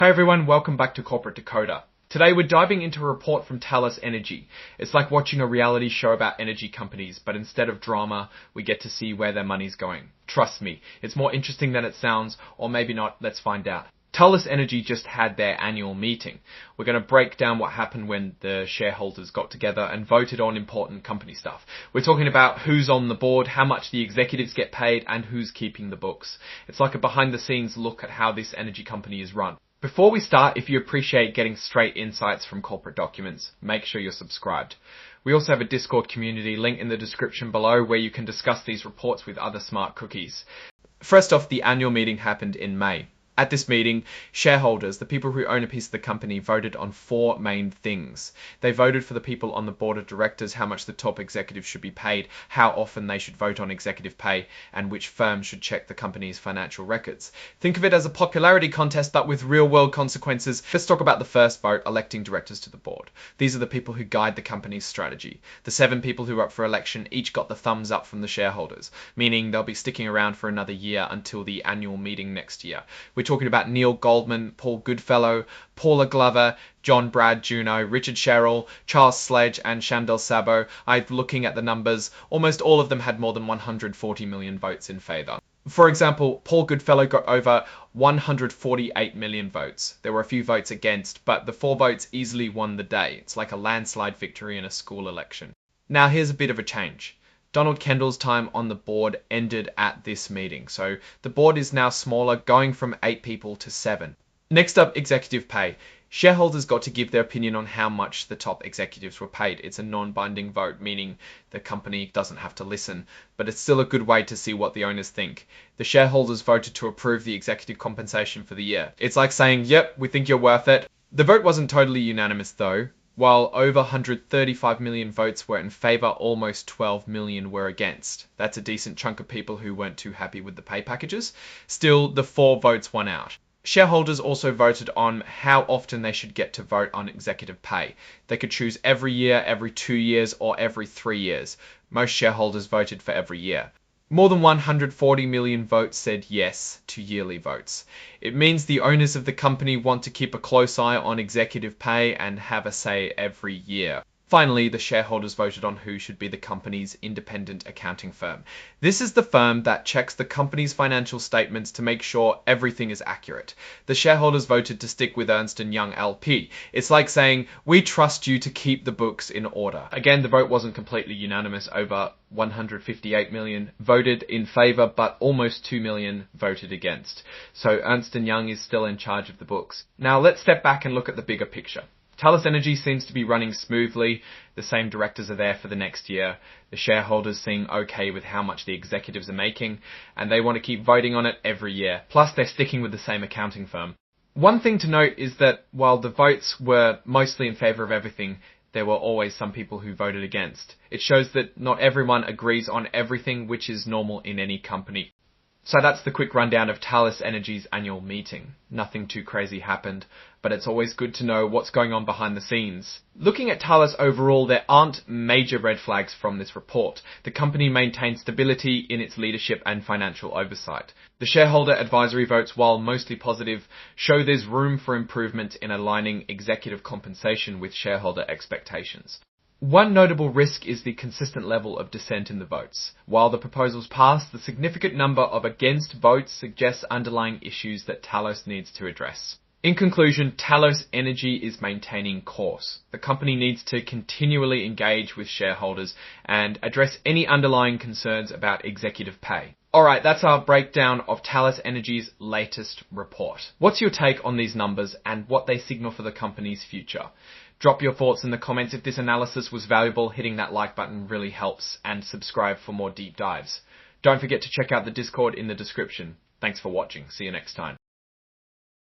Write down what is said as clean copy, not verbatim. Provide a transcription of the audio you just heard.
Hey everyone, welcome back to Corporate Decoder. Today we're diving into a report from Talos Energy. It's like watching a reality show about energy companies, but instead of drama, we get to see where their money's going. Trust me, it's more interesting than it sounds, or maybe not, let's find out. Talos Energy just had their annual meeting. We're going to break down what happened when the shareholders got together and voted on important company stuff. We're talking about who's on the board, how much the executives get paid, and who's keeping the books. It's like a behind-the-scenes look at how this energy company is run. Before we start, if you appreciate getting straight insights from corporate documents, make sure you're subscribed. We also have a Discord community link in the description below where you can discuss these reports with other smart cookies. First off, the annual meeting happened in May. At this meeting, shareholders, the people who own a piece of the company, voted on four main things. They voted for the people on the board of directors, how much the top executives should be paid, how often they should vote on executive pay, and which firm should check the company's financial records. Think of it as a popularity contest, but with real-world consequences. Let's talk about the first vote, electing directors to the board. These are the people who guide the company's strategy. The 7 people who are up for election each got the thumbs up from the shareholders, meaning they'll be sticking around for another year until the annual meeting next year. We're talking about Neil Goldman, Paul Goodfellow, Paula Glover, John Brad Juno, Richard Sherrill, Charles Sledge, and Shandell Sabo. I'm looking at the numbers. Almost all of them had more than 140 million votes in favour. For example, Paul Goodfellow got over 148 million votes. There were a few votes against, but the 4 votes easily won the day. It's like a landslide victory in a school election. Now here's a bit of a change. Donald Kendall's time on the board ended at this meeting, so the board is now smaller, going from 8 people to 7. Next up, executive pay. Shareholders got to give their opinion on how much the top executives were paid. It's a non-binding vote, meaning the company doesn't have to listen, but it's still a good way to see what the owners think. The shareholders voted to approve the executive compensation for the year. It's like saying, yep, we think you're worth it. The vote wasn't totally unanimous though. While over 135 million votes were in favour, almost 12 million were against. That's a decent chunk of people who weren't too happy with the pay packages. Still, the 4 votes won out. Shareholders also voted on how often they should get to vote on executive pay. They could choose every year, every 2 years, or every 3 years. Most shareholders voted for every year. More than 140 million votes said yes to yearly votes. It means the owners of the company want to keep a close eye on executive pay and have a say every year. Finally, the shareholders voted on who should be the company's independent accounting firm. This is the firm that checks the company's financial statements to make sure everything is accurate. The shareholders voted to stick with Ernst & Young LP. It's like saying, we trust you to keep the books in order. Again, the vote wasn't completely unanimous. Over 158 million voted in favour, but almost 2 million voted against. So Ernst & Young is still in charge of the books. Now let's step back and look at the bigger picture. Talos Energy seems to be running smoothly. The same directors are there for the next year. The shareholders seem okay with how much the executives are making, and they want to keep voting on it every year. Plus, they're sticking with the same accounting firm. One thing to note is that while the votes were mostly in favour of everything, there were always some people who voted against. It shows that not everyone agrees on everything, which is normal in any company. So that's the quick rundown of Talos Energy's annual meeting. Nothing too crazy happened, but it's always good to know what's going on behind the scenes. Looking at Talos overall, there aren't major red flags from this report. The company maintains stability in its leadership and financial oversight. The shareholder advisory votes, while mostly positive, show there's room for improvement in aligning executive compensation with shareholder expectations. One notable risk is the consistent level of dissent in the votes. While the proposals pass, the significant number of against votes suggests underlying issues that Talos needs to address. In conclusion, Talos Energy is maintaining course. The company needs to continually engage with shareholders and address any underlying concerns about executive pay. Alright, that's our breakdown of Talos Energy's latest report. What's your take on these numbers and what they signal for the company's future? Drop your thoughts in the comments. If this analysis was valuable, hitting that like button really helps, and subscribe for more deep dives. Don't forget to check out the Discord in the description. Thanks for watching. See you next time.